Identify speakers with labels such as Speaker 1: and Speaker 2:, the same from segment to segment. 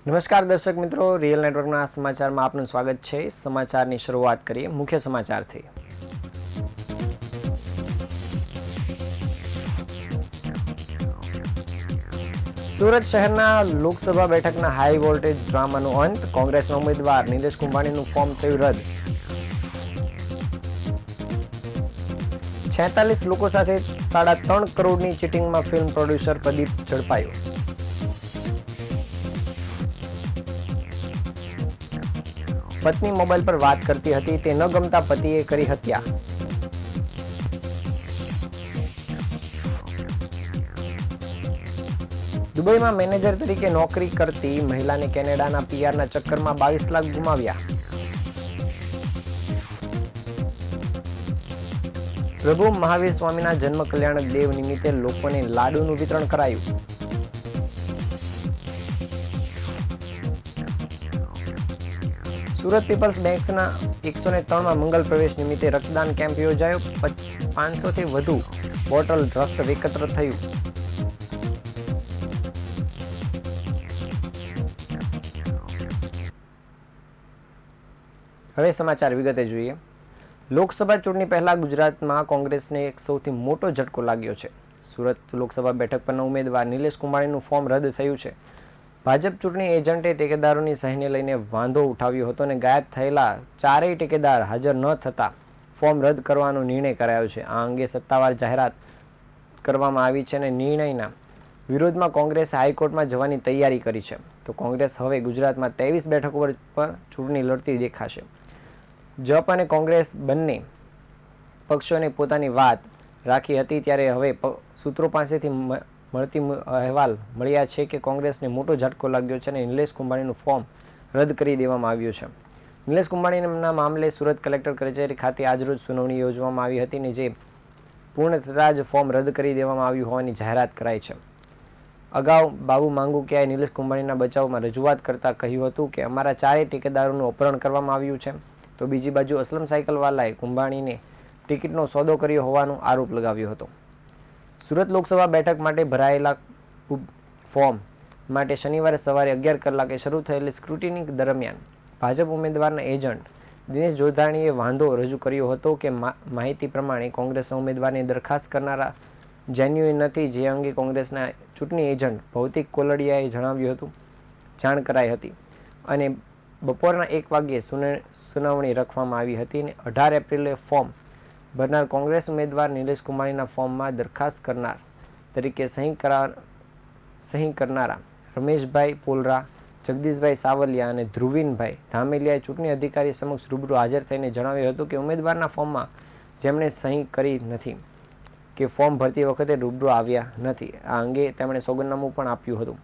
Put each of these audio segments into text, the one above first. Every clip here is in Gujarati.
Speaker 1: નમસ્કાર દર્શક મિત્રો, રિયલ નેટવર્કના સમાચારમાં આપનું સ્વાગત છે। સમાચારની શરૂઆત કરીએ મુખ્ય સમાચારથી। સુરત શહેરના લોકસભા બેઠકના હાઈ વોલ્ટેજ ડ્રામાનો અંત। કોંગ્રેસના ઉમેદવાર નિલેશ કુંભાણીનું ફોર્મ થયું રદ। 46 લોકો સાથે 3.5 કરોડની ચીટિંગમાં ફિલ્મ પ્રોડ્યુસર પ્રદીપ ઝડપાયો। પત્ની મોબાઈલ પર વાત કરતી હતી, તે ન ગમતા પતિએ કરી હત્યા। દુબઈમાં મેનેજર તરીકે નોકરી કરતી મહિલાને કેનેડાના પીઆરના ચક્કરમાં 22 લાખ ગુમાવ્યા। પ્રભુ મહાવીર સ્વામીના જન્મ કલ્યાણક દેવ નિમિત્તે લોકોને લાડુનું વિતરણ કરાયું। સુરત પીપલ્સ બેંક્સના 103માં મંગલ પ્રવેશ નિમિત્તે રક્તદાન કેમ્પ યોજાયો। 500થી વધુ બોટલ રક્ત એકત્ર થયું। હવે સમાચાર વિગતે જોઈએ। લોકસભા ચૂંટણી પહેલા ગુજરાતમાં કોંગ્રેસને એક સૌથી મોટો ઝટકો લાગ્યો છે। સુરત લોકસભા બેઠક પરના ઉમેદવાર નિલેશ કુંભાણીનું ફોર્મ રદ થયું છે। ભાજપ ચૂંટણી એજન્ટે ટેકેદારોની સહીને લઈને વાંધો ઉઠાવ્યો હતો અને ગાયબ થયેલા ચારેય ટેકેદાર હાજર ન થતા ફોર્મ રદ કરવાનો નિર્ણય કરાયો છે। આ અંગે સત્તાવાર જાહેરાત કરવામાં આવી છે અને નિર્ણયના વિરોધમાં કોંગ્રેસે હાઈકોર્ટમાં જવાની તૈયારી કરી છે। તો કોંગ્રેસ હવે ગુજરાતમાં 23 બેઠકો પર ચૂંટણી લડતી દેખાશે। જપ અને કોંગ્રેસ બંને પક્ષોને પોતાની વાત રાખી હતી, ત્યારે હવે સૂત્રો પાસેથી મળતી અહેવાલ મળ્યા છે કે કોંગ્રેસને મોટો ઝટકો લાગ્યો છે અને નિલેશ કુંભાણીનું ફોર્મ રદ કરી દેવામાં આવ્યું છે। નિલેશ કુંભાણીના મામલે સુરત કલેક્ટર કચેરી ખાતે આજરોજ સુનાવણી યોજવામાં આવી હતી અને જે પૂર્ણ થતાં જ ફોર્મ રદ કરી દેવામાં આવ્યું હોવાની જાહેરાત કરાઈ છે। અગાઉ બાબુ માંગુકિયાએ નિલેશ કુંભાણીના બચાવમાં રજૂઆત કરતા કહ્યું હતું કે અમારા ચારેય ટેકેદારોનું અપહરણ કરવામાં આવ્યું છે। તો બીજી બાજુ અસલમ સાયકલવાલાએ કુંભાણીને ટિકિટનો સોદો કર્યો હોવાનો આરોપ લગાવ્યો હતો। સુરત લોકસભા બેઠક માટે ભરાયેલા ફોર્મ માટે શનિવારે સવારે 11 કલાકે શરૂ થયેલી સ્ક્રુટિની દરમિયાન ભાજપ ઉમેદવારના એજન્ટ દિનેશ જોધાણીએ વાંધો રજૂ કર્યો હતો કે માહિતી પ્રમાણે કોંગ્રેસના ઉમેદવારની દરખાસ્ત કરનારા જેન્યુઇન નથી, જે અંગે કોંગ્રેસના ચૂંટણી એજન્ટ ભૌતિક કોલડિયાએ જણાવ્યું હતું, જાણ કરાઈ હતી અને બપોરના 1 વાગ્યે સુનાવણી રાખવામાં આવી હતી અને 18 એપ્રિલે ફોર્મ ભરનાર કોંગ્રેસ ઉમેદવાર નિલેશ કુંભાણીના ફોર્મમાં દરખાસ્ત કરનાર તરીકે સહી કરનારા રમેશભાઈ પોલરા, જગદીશભાઈ સાવલિયા અને ધ્રુવીનભાઈ ધામેલિયાએ ચૂંટણી અધિકારી સમક્ષ રૂબરૂ હાજર થઈને જણાવ્યું હતું કે ઉમેદવારના ફોર્મમાં જેમણે સહી કરી નથી કે ફોર્મ ભરતી વખતે રૂબરૂ આવ્યા નથી। આ અંગે તેમણે સોગંદનામું પણ આપ્યું હતું।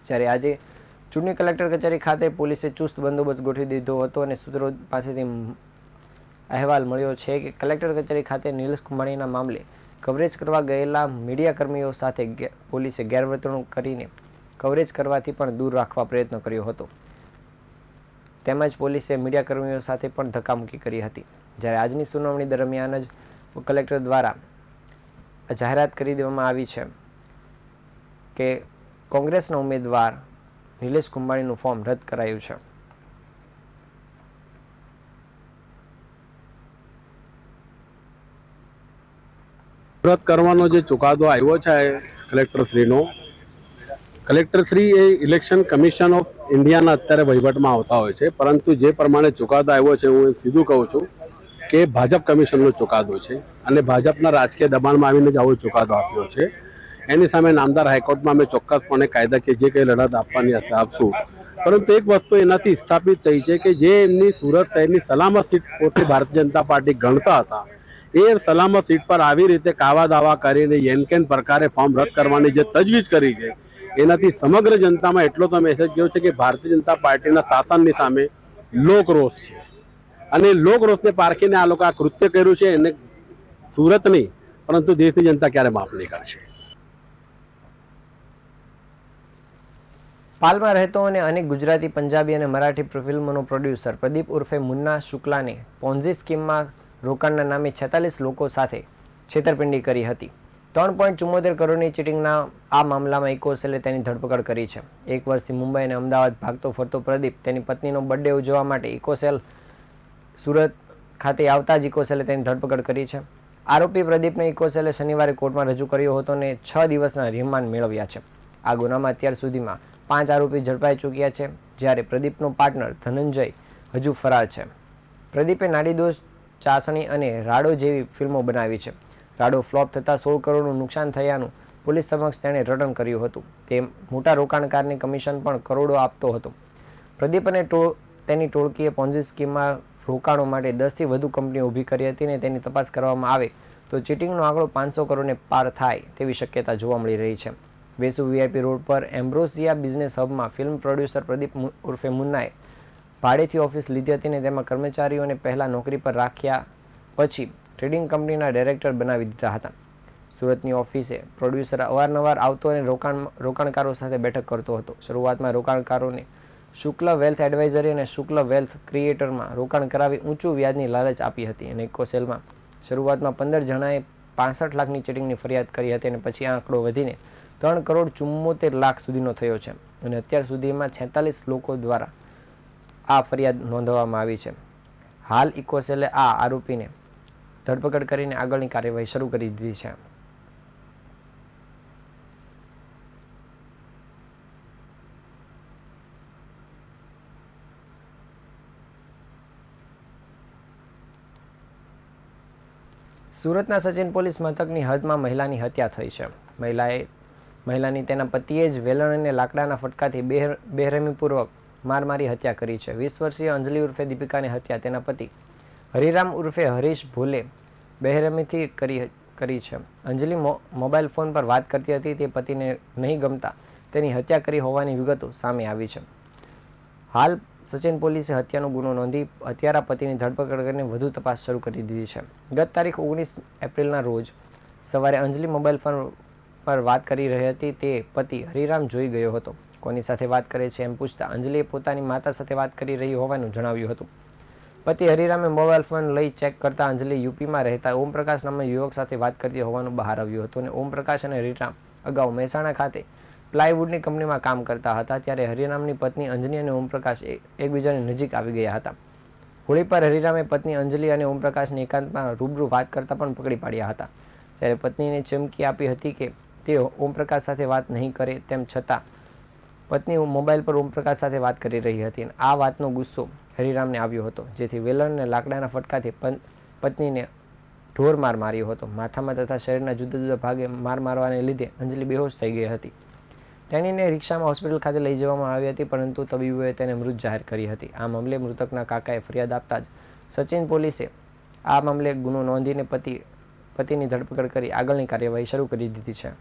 Speaker 1: જ્યારે આજે ચૂંટણી કલેક્ટર કચેરી ખાતે પોલીસે ચુસ્ત બંદોબસ્ત ગોઠવી દીધો હતો અને સૂત્રો પાસેથી અહેવાલ મળ્યો છે કે કલેક્ટર કચેરી ખાતે નિલેશ કુંભાણીના મામલે કવરેજ કરવા ગયેલા મીડિયાકર્મીઓ સાથે પોલીસે ગેરવર્તણૂક કરીને કવરેજ કરવાથી પણ દૂર રાખવા પ્રયત્ન કર્યો હતો, તેમજ પોલીસે મીડિયાકર્મીઓ સાથે પણ ધક્કામુક્કી કરી હતી। જ્યારે આજની સુનાવણી દરમિયાન જ કલેક્ટર દ્વારા જાહેરાત કરી દેવામાં આવી છે કે કોંગ્રેસના ઉમેદવાર નિલેશ કુંભાણીનું ફોર્મ રદ કરાયું છે।
Speaker 2: રદ કરવાનો જે ચુકાદો આવ્યો છે કલેક્ટરશ્રી એ ઇલેક્શન કમિશન ઓફ ઇન્ડિયાના અત્યારે વહીવટમાં આવતા હોય છે, પરંતુ જે પ્રમાણે ચુકાદો આવ્યો છે હું સીધું કહું છું કે ભાજપ કમિશનનો ચુકાદો છે અને ભાજપના રાજકીય દબાણમાં આવીને જ આવો ચુકાદો આપ્યો છે। એની સામે નામદાર હાઈકોર્ટમાં અમે ચોક્કસપણે કાયદાકીય જે કંઈ લડત આપવાની હશે આપશું, પરંતુ એક વસ્તુ એનાથી સ્થાપિત થઈ છે કે જે એમની સુરત શહેરની સલામત સીટ પોતે ભારતીય જનતા પાર્ટી ગણતા હતા, એ સલામત સીટ પર આવી રીતે કાવા દાવા કરીને યેનકેન પ્રકારે ફોર્મ રદ કરવાની જે તજવીજ કરી છે, એનાથી સમગ્ર જનતામાં એટલો તો મેસેજ ગયો છે કે ભારતીય જનતા પાર્ટીના શાસનની સામે લોકરોષ છે અને લોકરોષને પારખીને આ લોકો આ કૃત્ય કર્યું છે। એને સુરત નહીં પરંતુ દેશની જનતા ક્યારે માફ નહીં કરશે।
Speaker 1: પાલમાં રહેતો અને અનેક ગુજરાતી, પંજાબી અને મરાઠી ફિલ્મોનો પ્રોડ્યુસર પ્રદીપ ઉર્ફે મુન્ના શુક્લાને પોન્ઝી સ્કીમમાં રોકાણના નામે 46 લોકો સાથે છેતરપિંડી કરી હતી। 3.74 કરોડની ચીટિંગના આ મામલામાં ઇકોસેલે તેની ધરપકડ કરી છે. 1 વર્ષથી મુંબઈ અને અમદાવાદ ભાગતો ફરતો પ્રદીપ તેની પત્નીનો બર્થડે ઉજવવા માટે ઇકોસેલ સુરત ખાતે આવતા જ ઇકોસેલે તેની ધરપકડ કરી છે. આરોપી પ્રદીપને ઇકોસેલે શનિવારે કોર્ટમાં રજૂ કર્યો હતો અને 6 દિવસના રિમાન્ડ મેળવ્યા છે. આ ગુનામાં અત્યાર સુધીમાં 5 આરોપી ઝડપાઈ ચૂક્યા છે, જ્યારે પ્રદીપનો પાર્ટનર ધનંજય હજુ ફરાર છે. પ્રદીપે નાડીદોષ, ચાસણી અને રાડો જેવી ફિલ્મો બનાવી છે. રાડો ફ્લોપ થતાં 16 કરોડનું નુકસાન થયાનું પોલીસ સમક્ષ તેણે રટણ કર્યું હતું. તે મોટા રોકાણકારની કમિશન પણ કરોડો આપતો હતો. પ્રદીપ અને તેની ટોળકીએ પોન્ઝી સ્કીમમાં રોકાણો માટે 10થી વધુ કંપનીઓ ઊભી કરી હતી અને તેની તપાસ કરવામાં આવે તો ચીટિંગનો આંકડો 500 કરોડને પાર થાય તેવી શક્યતા જોવા મળી રહી છે. વેસુ વીઆઈપી રોડ પર એમ્બ્રોસિયા બિઝનેસ હબમાં ફિલ્મ પ્રોડ્યુસર પ્રદીપ ઉર્ફે મુન્નાએ ભાડેથી ઓફિસ લીધી હતી અને તેમાં કર્મચારીઓને પહેલાં નોકરી પર રાખ્યા પછી ટ્રેડિંગ કંપનીના ડાયરેક્ટર બનાવી દીધા હતા. સુરતની ઓફિસે પ્રોડ્યુસર અવારનવાર આવતો અને રોકાણકારો સાથે બેઠક કરતો હતો. શરૂઆતમાં રોકાણકારોને શુક્લ વેલ્થ એડવાઇઝરી અને શુક્લ વેલ્થ ક્રિએટરમાં રોકાણ કરાવી ઊંચું વ્યાજની લાલચ આપી હતી અને ઇકોસેલમાં શરૂઆતમાં 15 જણાએ 65 લાખની ચીટિંગની ફરિયાદ કરી હતી અને પછી આ આંકડો વધીને 3 કરોડ 74 લાખ સુધીનો થયો છે અને અત્યાર સુધીમાં 46 લોકો દ્વારા આ ફરિયાદ નોંધવામાં આવી છે. હાલ ઇકોસેલે આ આરોપીને ધરપકડ કરીને આગળની કાર્યવાહી શરૂ કરી દીધી છે. સુરતના સચિન પોલીસ મથકની હદમાં મહિલાની હત્યા થઈ છે. મહિલાની તેના પતિએ જ વેલણ અને લાકડાના ફટકાથી બેરહેમીપૂર્વક મારી હત્યા કરી છે. 20 વર્ષીય અંજલિ ઉર્ફે દીપિકાની હત્યા તેના પતિ હરિરામ ઉર્ફે હરીશ ભોલે બેરહેમીથી કરી છે. અંજલિ મોબાઈલ ફોન પર વાત કરતી હતી. તે પતિને નહીં ગમતા તેની હત્યા કરી હોવાની વિગતો સામે આવી છે. હાલ સચિન પોલીસે હત્યાનો ગુનો નોંધી હત્યારા પતિની ધરપકડ કરીને વધુ તપાસ શરૂ કરી દીધી છે. ગત તારીખ 19 એપ્રિલના રોજ સવારે અંજલિ મોબાઈલ ફોન પર વાત કરી રહી હતી. તે પતિ હરિરામ જોઈ ગયો હતો. કોની સાથે વાત કરે છે એમ પૂછતા અંજલિએ પોતાની માતા સાથે વાત કરી રહી હોવાનું જણાવ્યું હતું. પતિ હરિરામે મોબાઈલ ફોન લઈ ચેક કરતા અંજલિ યુપીમાં રહેતા ઓમપ્રકાશ નામના યુવક સાથે વાત કરતી હોવાનું બહાર આવ્યું હતું અને ઓમપ્રકાશ અને હરિરામ અગાઉ મહેસાણા ખાતે પ્લાયવુડની કંપનીમાં કામ કરતા હતા. ત્યારે હરિરામની પત્ની અંજલિ અને ઓમપ્રકાશ એકબીજાની નજીક આવી ગયા હતા. હોળી પર હરિરામે પત્ની અંજલિ અને ઓમપ્રકાશને એકાંતમાં રૂબરૂ વાત કરતા પણ પકડી પાડ્યા હતા. ત્યારે પત્નીને ચમકી આપી હતી કે તે ઓમપ્રકાશ સાથે વાત નહીં કરે, તેમ છતાં પત્ની મોબાઈલ પર ઓમપ્રકાશ સાથે વાત કરી રહી હતી અને આ વાતનો ગુસ્સો હરિરામને આવ્યો હતો, જેથી વેલણ અને લાકડાના ફટકાથી પત્નીને ઢોર માર્યો હતો. માથામાં તથા શરીરના જુદા જુદા ભાગે મારવાને લીધે અંજલિ બેહોશ થઈ ગઈ હતી. તેણીને રિક્ષામાં હોસ્પિટલ ખાતે લઈ જવામાં આવી હતી, પરંતુ તબીબોએ તેને મૃત જાહેર કરી હતી. આ મામલે મૃતકના કાકાએ ફરિયાદ આપતા જ સચિન પોલીસે આ મામલે ગુનો નોંધીને પતિની ધરપકડ કરી આગળની કાર્યવાહી શરૂ કરી દીધી છે.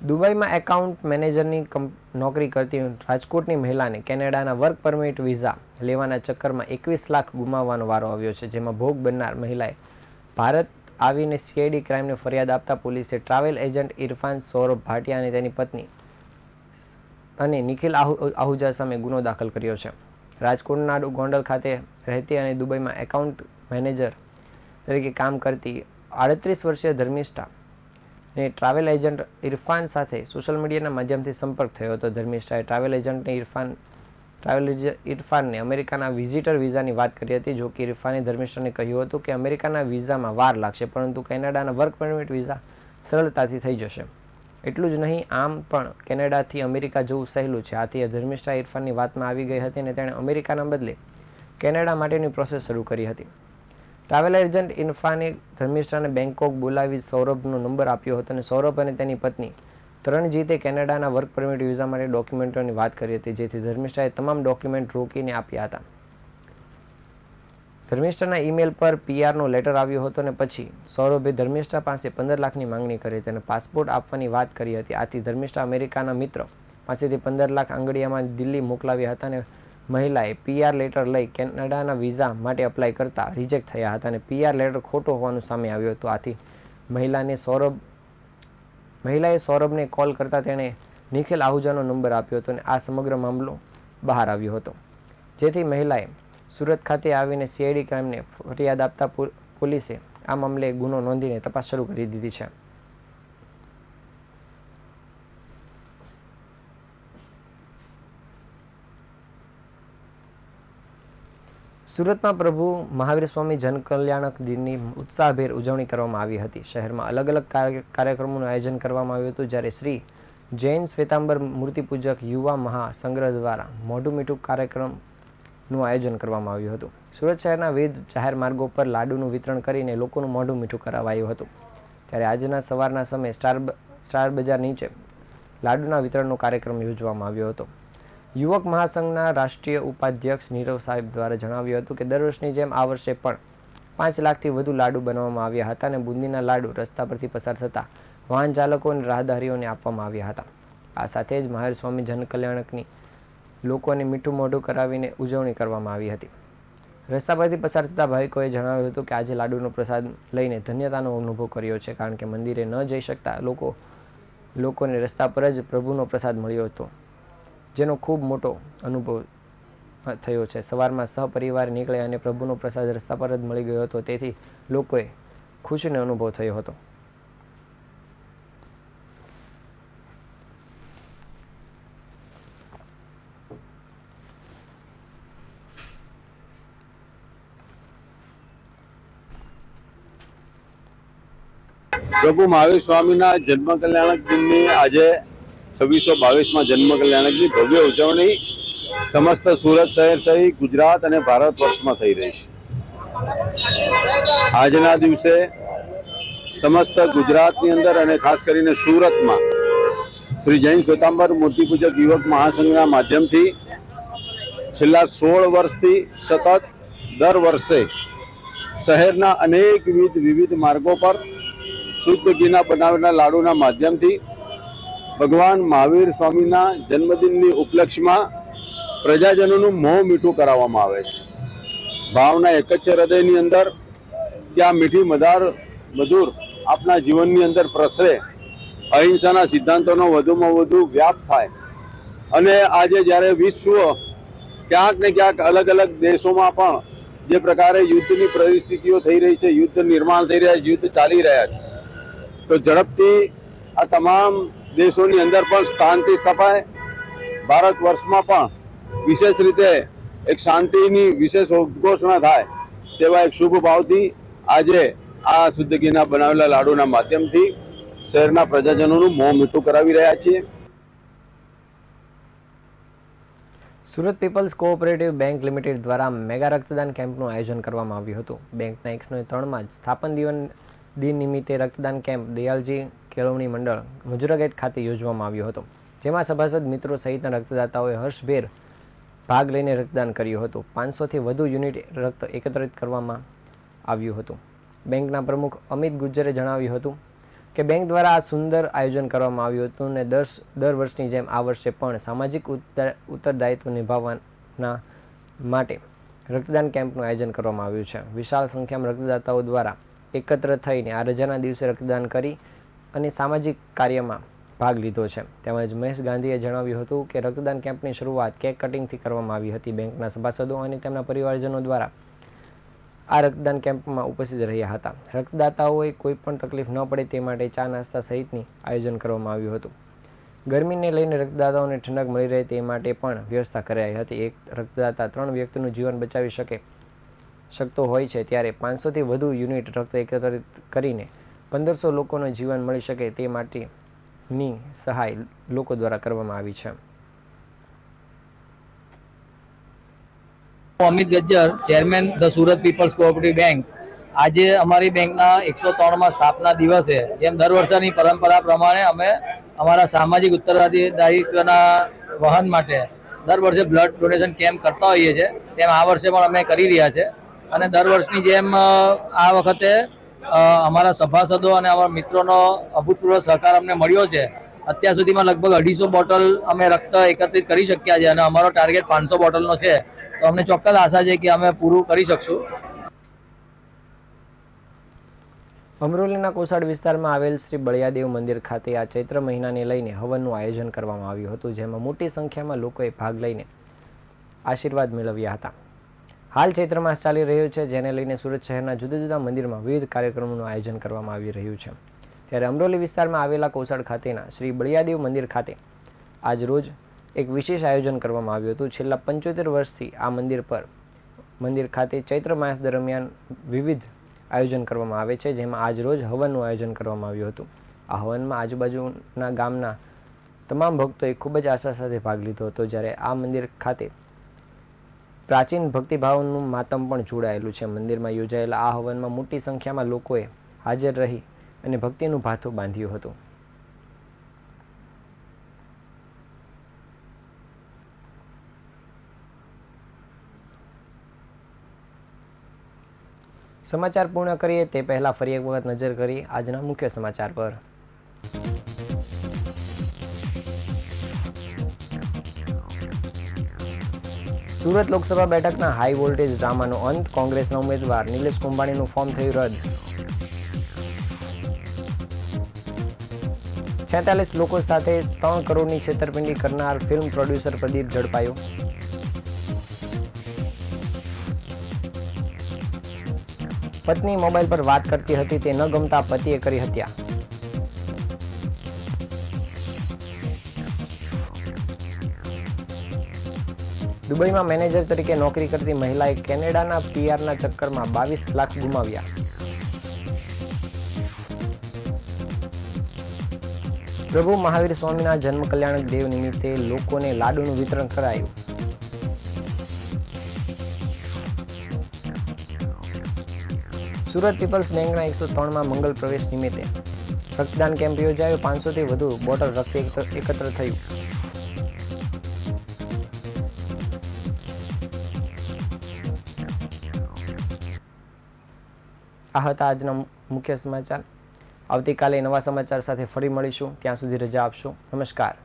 Speaker 1: દુબઈમાં એકાઉન્ટ મેનેજરની નોકરી કરતી રાજકોટની મહિલાને કેનેડાના વર્ક પરમિટ વિઝા લેવાના ચક્કરમાં 21 લાખ ગુમાવવાનો વારો આવ્યો છે, જેમાં ભોગ બનનાર મહિલાએ ભારત આવીને સીઆઈડી ક્રાઇમને ફરિયાદ આપતા પોલીસે ટ્રાવેલ એજન્ટ ઇરફાન સૌરભ ભાટિયા અને તેની પત્ની અને નિખિલ આહુજા સામે ગુનો દાખલ કર્યો છે. રાજકોટના ગોંડલ ખાતે રહેતી અને દુબઈમાં એકાઉન્ટ મેનેજર તરીકે કામ કરતી 38 વર્ષીય ધર્મિષ્ઠા ને ટ્રાવેલ એજન્ટ ઇરફાન સાથે સોશિયલ મીડિયાના માધ્યમથી સંપર્ક થયો હતો. ધર્મિષ્ઠાએ ટ્રાવેલ ઇરફાનને અમેરિકાના વિઝિટર વિઝાની વાત કરી હતી. જો કે ઇરફાને ધર્મિષ્ઠાને કહ્યું હતું કે અમેરિકાના વિઝામાં વાર લાગશે, પરંતુ કેનેડાના વર્ક પરમિટ વિઝા સરળતાથી થઈ જશે. એટલું જ નહીં, આમ પણ કેનેડાથી અમેરિકા જવું સહેલું છે. આથી ધર્મિષ્ઠા ઇરફાનની વાતમાં આવી ગઈ હતી અને તેણે અમેરિકાના બદલે કેનેડા માટેની પ્રોસેસ શરૂ કરી હતી. ટ્રાવેલ એજન્ટ ઇરફાને ધર્મિષ્ઠાને બેંકોક બોલાવી સૌરભનો નંબર આપ્યો હતો અને સૌરભ અને તેની પત્ની તરણજીતે કેનેડાના વર્ક પરમિટ વિઝા માટે ડોક્યુમેન્ટોની વાત કરી હતી, જેથી ધર્મિષ્ઠાએ તમામ ડોક્યુમેન્ટ રોકીને આપ્યા હતા. ધર્મિષ્ઠાના ઈમેલ પર પીઆરનો લેટર આવ્યો હતો અને પછી સૌરભે ધર્મિષ્ઠા પાસે 15 લાખની માંગણી કરી હતી અને પાસપોર્ટ આપવાની વાત કરી હતી. આથી ધર્મિષ્ઠા અમેરિકાના મિત્ર પાસેથી 15 લાખ આંગળીયામાં દિલ્હી મોકલાવ્યા હતા અને મહિલાએ પીઆર લેટર લઈ કેનેડાના વિઝા માટે અપ્લાય કરતા રિજેક્ટ થયા હતા અને પીઆર લેટર ખોટો હોવાનું સામે આવ્યું હતું. આથી મહિલાએ સૌરભને કોલ કરતા તેણે નિખિલ આહુજાનો નંબર આપ્યો હતો અને આ સમગ્ર મામલો બહાર આવ્યો હતો, જેથી મહિલાએ સુરત ખાતે આવીને સીઆઈડી ક્રાઇમને ફરિયાદ આપતા પોલીસે આ મામલે ગુનો નોંધીને તપાસ શરૂ કરી દીધી છે. સુરતમાં પ્રભુ મહાવીર સ્વામી જનકલ્યાણક દિનની ઉત્સાહભેર ઉજવણી કરવામાં આવી હતી. શહેરમાં અલગ અલગ કાર્યક્રમોનું આયોજન કરવામાં આવ્યું હતું, જ્યારે શ્રી જૈન શ્વેતાંબર મૂર્તિપૂજક યુવા મહાસંગ્રહ દ્વારા મોઢું મીઠું કાર્યક્રમનું આયોજન કરવામાં આવ્યું હતું. સુરત શહેરના વિવિધ જાહેર માર્ગો પર લાડુનું વિતરણ કરીને લોકોનું મોઢું મીઠું કરાવાયું હતું. ત્યારે આજના સવારના સમયે સ્ટાર બજાર નીચે લાડુના વિતરણનો કાર્યક્રમ યોજવામાં આવ્યો હતો. યુવક મહાસંઘના રાષ્ટ્રીય ઉપાધ્યક્ષ નીરવ સાહેબ દ્વારા જણાવ્યું હતું કે દર વર્ષની જેમ આ વર્ષે પણ 5 લાખથી વધુ લાડુ બનાવવામાં આવ્યા હતા અને બુંદીના લાડુ રસ્તા પરથી પસાર થતા વાહન ચાલકો અને રાહદારીઓને આપવામાં આવ્યા હતા. આ સાથે જ મહાવીર સ્વામી જનકલ્યાણકની લોકોને મીઠું મોઢું કરાવીને ઉજવણી કરવામાં આવી હતી. રસ્તા પરથી પસાર થતા ભાવિકોએ જણાવ્યું હતું કે આજે લાડુનો પ્રસાદ લઈને ધન્યતાનો અનુભવ કર્યો છે, કારણ કે મંદિરે ન જઈ શકતા લોકોને રસ્તા પર જ પ્રભુનો પ્રસાદ મળ્યો હતો, જેનો ખૂબ મોટો અનુભવ થયો છે. સવારમાં સહપરિવાર નીકળ્યા અને પ્રભુનો પ્રસાદ રસ્તા પર જ મળી ગયો હતો, તેથી લોકોએ ખુશીનો અનુભવ થયો હતો.
Speaker 2: પ્રભુ મહાવીર સ્વામીના જન્મ કલ્યાણક દિનની આજે 2622માં જન્મ કલ્યાણકની ભવ્ય ઉજવણી સમસ્ત સુરત શહેર સહિત ગુજરાત અને ભારત વર્ષમાં થઈ રહી છે. આજના દિવસે સમસ્ત ગુજરાતની અંદર અને ખાસ કરીને સુરતમાં શ્રી જૈન શ્વેતાંબર મૂર્તિપૂજક યુવક મહાસંઘના માધ્યમથી છેલ્લા 16 વર્ષથી સતત દર વર્ષે શહેરના અનેકવિધ વિવિધ માર્ગો પર શુદ્ધ ઘીના બનાવેલા લાડુના માધ્યમથી ભગવાન મહાવીર સ્વામીના જન્મદિનની ઉપલક્ષમાં પ્રજાજનોનું મોં મીઠું કરાવવામાં આવે છે. ભાવના એક જ છે હૃદયની અંદર કે આ મીઠી મધુર આપના જીવનની અંદર પ્રસરે, અહિંસાના સિદ્ધાંતોનો વધુમાં વધુ વ્યાપ થાય અને આજે જ્યારે વિશ્વ ક્યાંક ને ક્યાંક અલગ અલગ દેશોમાં પણ જે પ્રકારે યુદ્ધની પરિસ્થિતિઓ થઈ રહી છે, યુદ્ધ નિર્માણ થઈ રહ્યા છે, યુદ્ધ ચાલી રહ્યા છે, તો ઝડપથી આ તમામ દેશોની અંદર પણ શાંતિ સ્થપાય, ભારત વર્ષમાં પણ વિશેષ રીતે એક શાંતિની વિશેષ ઉદ્ઘોષણા થાય તેવા એક શુભ ભાવથી આજે આ શુદ્ધ ઘીના બનાવેલા લાડુના માધ્યમથી શહેરના પ્રજાજનોનું મોં મીઠું કરાવી રહ્યા છીએ.
Speaker 1: Surat people's cooperative bank limited દ્વારા મેગા રક્તદાન કેમ્પનું આયોજન કરવામાં આવ્યું હતું. બેંકના 103માં જ સ્થાપન દિન નિમિત્તે રક્તદાન કેમ્પ દયાલજી કેળવણી મંડળ મજુરા ગેટ ખાતે યોજવામાં આવ્યો હતો, જેમાં સભાસદ મિત્રો સહિતના રક્તદાતાઓએ હર્ષભેર ભાગ લઈને રક્તદાન કર્યું હતું. 500થી વધુ યુનિટ રક્ત એકત્રિત કરવામાં આવ્યું હતું. બેંકના પ્રમુખ અમિત ગુજ્જરે જણાવ્યું હતું કે બેંક દ્વારા આ સુંદર આયોજન કરવામાં આવ્યું હતું અને દર વર્ષની જેમ આ વર્ષે પણ સામાજિક ઉત્તરદાયિત્વ નિભાવવાના માટે રક્તદાન કેમ્પનું આયોજન કરવામાં આવ્યું છે. વિશાળ સંખ્યામાં રક્તદાતાઓ દ્વારા એકત્ર થઈને આ રજાના દિવસે રક્તદાન કરી અને સામાજિક કાર્યમાં ભાગ લીધો છે. તેમજ મહેશ ગાંધીએ જણાવ્યું હતું કે રક્તદાન કેમ્પની શરૂઆત કેક કટિંગથી કરવામાં આવી હતી. બેંકના સભાસદો અને તેમના પરિવારજનો દ્વારા આ રક્તદાન કેમ્પમાં ઉપસ્થિત રહ્યા હતા. રક્તદાતાઓએ કોઈ પણ તકલીફ ન પડે તે માટે ચા નાસ્તા સહિતની આયોજન કરવામાં આવ્યું હતું. ગરમીને લઈને રક્તદાતાઓને ઠંડક મળી રહે તે માટે પણ વ્યવસ્થા કરાઈ હતી. એક રક્તદાતા 3 વ્યક્તિનું જીવન બચાવી શકતો હોય છે, ત્યારે 500થી વધુ યુનિટ રક્ત એકત્રિત કરીને 1500 લોકોનું જીવન મળી શકે તે માટેની સહાય લોકો દ્વારા કરવામાં આવી છે.
Speaker 3: Amit Gajjar, chairman the Surat people's cooperative bank. આજે અમારી બેંકના 103માં સ્થાપના દિવસે જેમ દર વર્ષની પરંપરા પ્રમાણે અમે અમારા સામાજિક ઉત્તરદાયિત્વના વહન માટે દર વર્ષે બ્લડ ડોનેશન કેમ્પ કરતા હોઈએ છીએ, તેમ આ વર્ષે પણ અમે કરી રહ્યા છે. અને દર વર્ષની જેમ આ વખતે અમારા સભાસદો અને અમારા મિત્રોનો અભૂતપૂર્વ સહકાર અમને મળ્યો છે. અત્યાર સુધીમાં લગભગ 250 બોટલ અમે રક્ત એકત્રિત કરી શક્યા છે અને અમારો ટાર્ગેટ 500 બોટલનો છે. તો અમને ચોક્કસ આશા છે કે અમે પૂરું કરી શકશું.
Speaker 1: અમરોલીના કોસાડ વિસ્તારમાં આવેલ શ્રી બળિયાદેવ મંદિર ખાતે આ ચૈત્ર મહિનાને લઈને હવનનું આયોજન કરવામાં આવ્યું હતું, જેમાં મોટી સંખ્યામાં લોકોએ ભાગ લઈને આશીર્વાદ મેળવ્યા હતા. હાલ ચૈત્ર માસ ચાલી રહ્યો છે, જેને લઈને સુરત શહેરના જુદા જુદા મંદિરમાં વિવિધ કાર્યક્રમોનું આયોજન કરવામાં આવી રહ્યું છે. ત્યારે અમરોલી વિસ્તારમાં આવેલા કોસાડ ખાતેના શ્રી બળિયાદેવ મંદિર ખાતે આજ રોજ એક વિશેષ આયોજન કરવામાં આવ્યું હતું. છેલ્લા 75 વર્ષથી આ મંદિર ખાતે ચૈત્ર માસ દરમિયાન વિવિધ આયોજન કરવામાં આવે છે, જેમાં આજ રોજ હવનનું આયોજન કરવામાં આવ્યું હતું. આ હવનમાં આજુબાજુના ગામના તમામ ભક્તોએ ખૂબ જ આશા સાથે ભાગ લીધો હતો. જ્યારે આ મંદિર ખાતે પ્રાચીન ભક્તિભાવનું માતમ પણ જોડાયેલું છે. મંદિરમાં યોજાયેલા આ હવનમાં મોટી સંખ્યામાં લોકોએ હાજર રહી અને ભક્તિનું ભાથું બાંધ્યું હતું. સમાચાર પૂર્ણ કરીએ તે પહેલા ફરી એક વખત નજર કરી આજના મુખ્ય સમાચાર પર. સુરત લોકસભા બેઠકના હાઈ વોલ્ટેજ ડ્રામાનો અંત. કોંગ્રેસના ઉમેદવાર નિલેશ કુંભાણીનું ફોર્મ થયું રદ. 46 લોકો સાથે 3 કરોડની છેતરપિંડી કરનાર ફિલ્મ પ્રોડ્યુસર પ્રદીપ ઝડપાયો. પત્ની મોબાઈલ પર વાત કરતી હતી, તે ન ગમતા પતિએ કરી હત્યા. દુબઈમાં મેનેજર તરીકે નોકરી કરતી મહિલાએ કેનેડાના પીઆરના ચક્કરમાં 22 લાખ ગુમાવ્યા. પ્રભુ મહાવીર સ્વામીના જન્મ કલ્યાણક દેવ નિમિત્તે લોકોને લાડુનું વિતરણ કરાયું. સુરત પીપલ્સ બેંકના 103માં મંગલ પ્રવેશ નિમિત્તે રક્તદાન કેમ્પ યોજાયો. 500 થી વધુ બોટલ રક્ત એકત્ર થયું. આ હતા આજના મુખ્ય સમાચાર. આવતીકાલે નવા સમાચાર સાથે ફરી મળીશું. ત્યાં સુધી રજા આપશો. નમસ્કાર.